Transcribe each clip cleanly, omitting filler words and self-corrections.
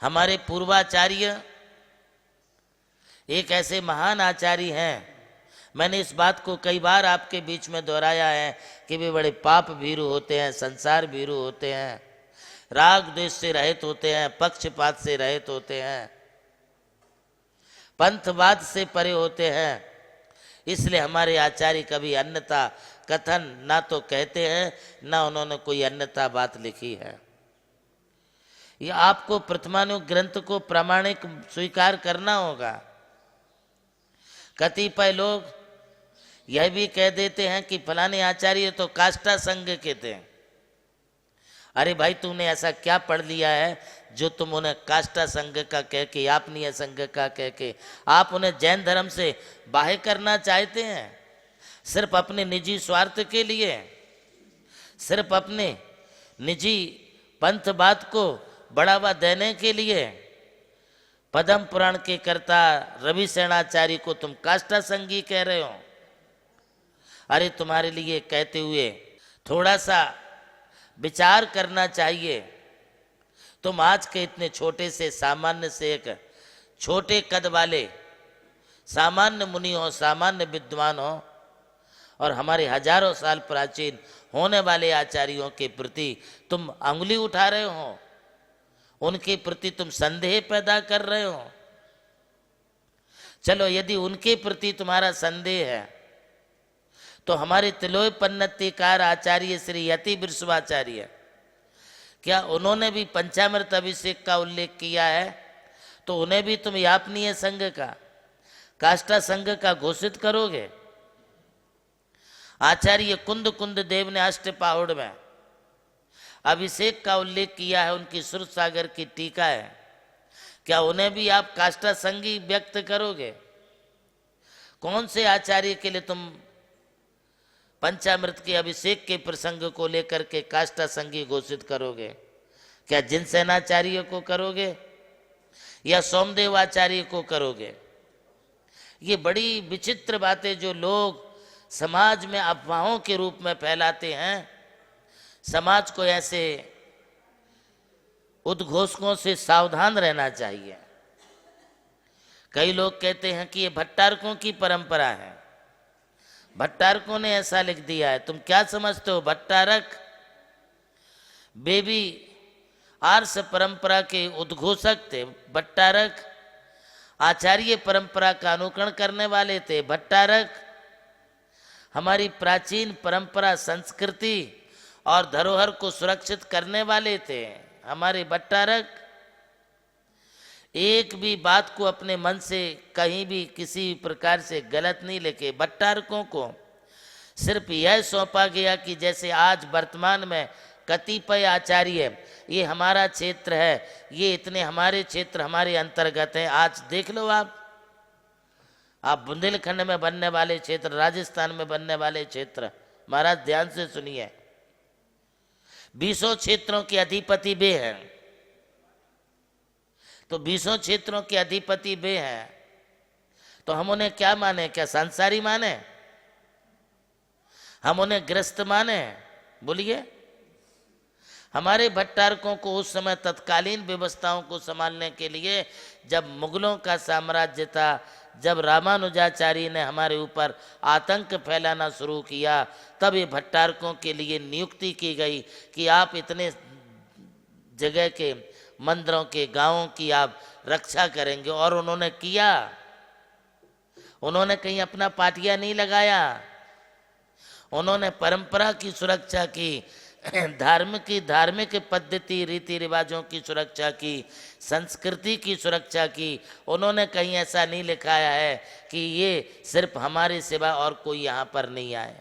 हमारे पूर्वाचार्य एक ऐसे महान आचार्य हैं, मैंने इस बात को कई बार आपके बीच में दोहराया है कि वे बड़े पाप भीरु होते हैं, संसार भीरु होते हैं, राग द्वेष से रहित होते हैं, पक्षपात से रहित होते हैं, पंथवाद से परे होते हैं। इसलिए हमारे आचार्य कभी अन्यथा कथन ना तो कहते हैं, ना उन्होंने कोई अन्यथा बात लिखी है। ये आपको प्रथमानुग ग्रंथ को प्रामाणिक स्वीकार करना होगा। कतिपय लोग यह भी कह देते हैं कि फलाने आचार्य तो काष्ठा संघ के थे। अरे भाई, तुमने ऐसा क्या पढ़ लिया है जो तुम उन्हें काष्ठा संघ का कह के, आपनीय संघ का कह के आप उन्हें जैन धर्म से बाह्य करना चाहते हैं? सिर्फ अपने निजी स्वार्थ के लिए, सिर्फ अपने निजी पंथवाद को बढ़ावा देने के लिए पद्म पुराण के कर्ता रवि सेनाचार्य को तुम काष्ठा संघी कह रहे हो। अरे, तुम्हारे लिए कहते हुए थोड़ा सा विचार करना चाहिए। तुम आज के इतने छोटे से सामान्य से एक छोटे कद वाले सामान्य मुनि हो, सामान्य विद्वान हो, और हमारे हजारों साल प्राचीन होने वाले आचार्यों के प्रति तुम अंगुली उठा रहे हो, उनके प्रति तुम संदेह पैदा कर रहे हो। चलो, यदि उनके प्रति तुम्हारा संदेह है तो हमारे तिलोय पन्नतिकार आचार्य श्री यति विश्वाचार्य, क्या उन्होंने भी पंचामृत अभिषेक का उल्लेख किया है? तो उन्हें भी तुम यापनीय संघ का, काष्ठा संघ का घोषित करोगे? आचार्य कुंद कुंद देव ने अष्टपाहुड़ में अभिषेक का उल्लेख किया है, उनकी सुर सागर की टीका है, क्या उन्हें भी आप काष्ठा संघी व्यक्त करोगे? कौन से आचार्य के लिए तुम पंचामृत के अभिषेक के प्रसंग को लेकर के काष्ठा संघी घोषित करोगे? क्या जिनसेनाचार्य को करोगे या सोमदेवाचार्य को करोगे? ये बड़ी विचित्र बातें जो लोग समाज में अफवाहों के रूप में फैलाते हैं, समाज को ऐसे उद्घोषकों से सावधान रहना चाहिए। कई लोग कहते हैं कि ये भट्टारकों की परंपरा है, भट्टारकों ने ऐसा लिख दिया है। तुम क्या समझते हो? भट्टारक बेबी आर्ष परंपरा के उद्घोषक थे। भट्टारक आचार्य परंपरा का अनुकरण करने वाले थे। भट्टारक हमारी प्राचीन परंपरा, संस्कृति और धरोहर को सुरक्षित करने वाले थे। हमारे भट्टारक एक भी बात को अपने मन से कहीं भी किसी प्रकार से गलत नहीं लिखे। भट्टारकों को सिर्फ यह सौंपा गया कि जैसे आज वर्तमान में कतिपय आचार्य, ये हमारा क्षेत्र है, ये इतने हमारे क्षेत्र हमारे अंतर्गत हैं। आज देख लो, आप बुंदेलखंड में बनने वाले क्षेत्र, राजस्थान में बनने वाले क्षेत्र, महाराज ध्यान से सुनिए, 20 क्षेत्रों के अधिपति वे हैं। तो 20 क्षेत्रों के अधिपति वे हैं, तो हम उन्हें क्या माने? क्या संसारी माने? हम उन्हें ग्रस्त माने? बोलिए। हमारे भट्टारकों को उस समय तत्कालीन व्यवस्थाओं को संभालने के लिए, जब मुगलों का साम्राज्य था, जब रामानुजाचार्य ने हमारे ऊपर आतंक फैलाना शुरू किया, तब ये भट्टारकों के लिए नियुक्ति की गई कि आप इतने जगह के मंदिरों के, गांवों की आप रक्षा करेंगे। और उन्होंने किया। उन्होंने कहीं अपना पाटिया नहीं लगाया, उन्होंने परंपरा की सुरक्षा की, धार्मिक पद्धति रीति रिवाजों की सुरक्षा की, संस्कृति की सुरक्षा की। उन्होंने कहीं ऐसा नहीं लिखाया है कि ये सिर्फ हमारे सिवा और कोई यहाँ पर नहीं आए।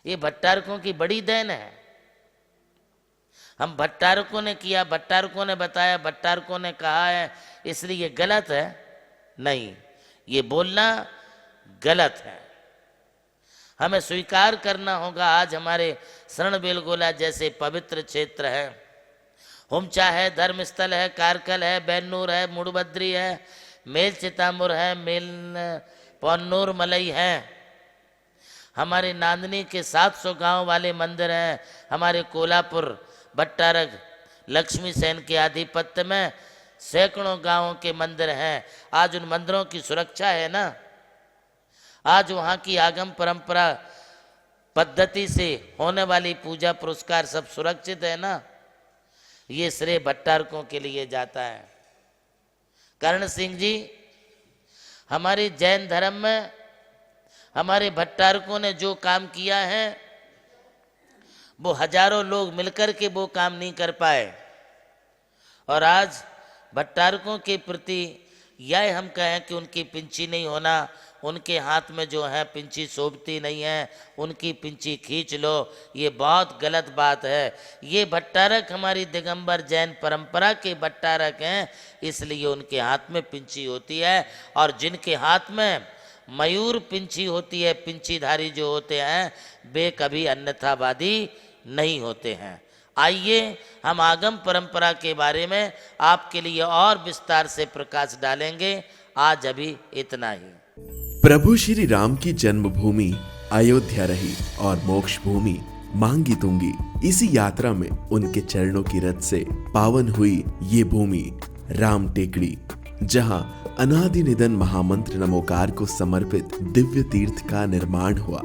ये भट्टारकों की बड़ी देन है। हम भट्टारकों ने किया, भट्टारकों ने बताया, भट्टारकों ने कहा है, इसलिए ये गलत है? नहीं, ये बोलना गलत है। हमें स्वीकार करना होगा। आज हमारे शरण बेलगोला जैसे पवित्र क्षेत्र है, हुमचा है, धर्मस्थल है, कारकल है, बैनूर है, मुड़बद्री है, मेल चितामुर है, मेल पौन्नूर मलई है, हमारे नांदनी के 700 गांव वाले मंदिर हैं, हमारे कोल्हापुर, भट्टारक, लक्ष्मी सेन के आधिपत्य में सैकड़ों गांवों के मंदिर हैं। आज उन मंदिरों की सुरक्षा है ना, आज वहाँ की आगम परंपरा पद्धति से होने वाली पूजा पुरस्कार सब सुरक्षित है ना। ये श्रेय भट्टारकों के लिए जाता है। कर्ण सिंह जी, हमारे जैन धर्म में हमारे भट्टारकों ने जो काम किया है वो हजारों लोग मिलकर के वो काम नहीं कर पाए। और आज भट्टारकों के प्रति यह हम कहें कि उनकी पिंची नहीं होना, उनके हाथ में जो है पिंची शोभती नहीं है, उनकी पिंची खींच लो, ये बहुत गलत बात है। ये भट्टारक हमारी दिगंबर जैन परंपरा के भट्टारक हैं, इसलिए उनके हाथ में पिंची होती है। और जिनके हाथ में मयूर पिंची होती है, पिंचीधारी जो होते हैं, वे कभी अन्यथावादी नहीं होते हैं। आइए हम आगम परंपरा के बारे में आपके लिए और विस्तार से प्रकाश डालेंगे। आज अभी इतना ही। प्रभु श्री राम की जन्मभूमि अयोध्या रही और मोक्ष भूमि मांगी तुंगी। इसी यात्रा में उनके चरणों की रथ से पावन हुई ये भूमि राम टेकड़ी, जहां अनादि निधन महामंत्र नमोकार को समर्पित दिव्य तीर्थ का निर्माण हुआ।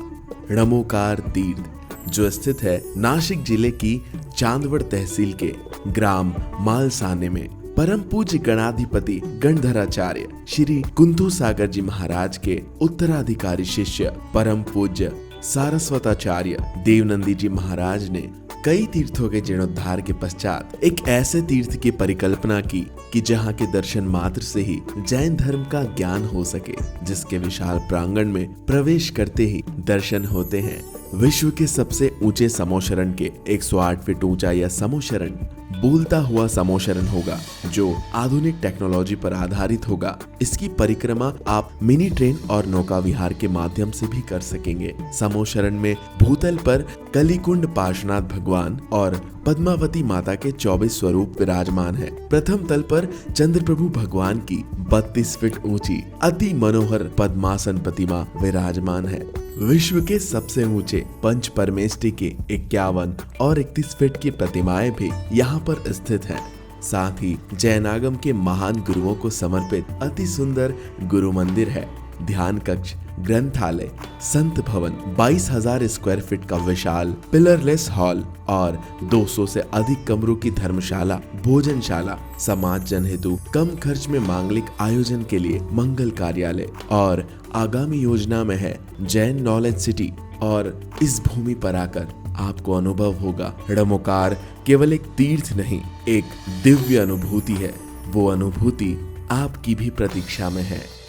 नमोकार तीर्थ जो स्थित है नासिक जिले की चांदवड़ तहसील के ग्राम मालसाने में, परम पूज्य गणाधिपति गणधराचार्य श्री कुंतु सागर जी महाराज के उत्तराधिकारी शिष्य परम पूज्य सारस्वताचार्य देवनंदी जी महाराज ने कई तीर्थों के जीर्णोद्धार के पश्चात एक ऐसे तीर्थ की परिकल्पना की कि जहां के दर्शन मात्र से ही जैन धर्म का ज्ञान हो सके, जिसके विशाल प्रांगण में प्रवेश करते ही दर्शन होते हैं विश्व के सबसे ऊंचे समोशरण के 108 फीट ऊंचा यह समोशरण बोलता हुआ समोशरण होगा, जो आधुनिक टेक्नोलॉजी पर आधारित होगा। इसकी परिक्रमा आप मिनी ट्रेन और नौका विहार के माध्यम से भी कर सकेंगे। समोशरण में भूतल पर कलिकुंड पार्श्वनाथ भगवान और पद्मावती माता के 24 स्वरूप विराजमान है। प्रथम तल पर चंद्र प्रभु भगवान की 32 फीट ऊंची अति मनोहर पद्मासन प्रतिमा विराजमान है। विश्व के सबसे ऊंचे पंच परमेष्टि के 51 और 31 फीट की प्रतिमाएं भी यहाँ पर स्थित हैं। साथ ही जैनागम के महान गुरुओं को समर्पित अति सुंदर गुरु मंदिर है। ध्यान कक्ष, ग्रंथालय, संत भवन, 22,000 स्क्वायर फीट का विशाल पिलरलेस हॉल और 200 से अधिक कमरों की धर्मशाला, भोजनशाला, समाज जन हेतु कम खर्च में मांगलिक आयोजन के लिए मंगल कार्यालय और आगामी योजना में है जैन नॉलेज सिटी। और इस भूमि पर आकर आपको अनुभव होगा नमोकार केवल एक तीर्थ नहीं, एक दिव्य अनुभूति है। वो अनुभूति आपकी भी प्रतीक्षा में है।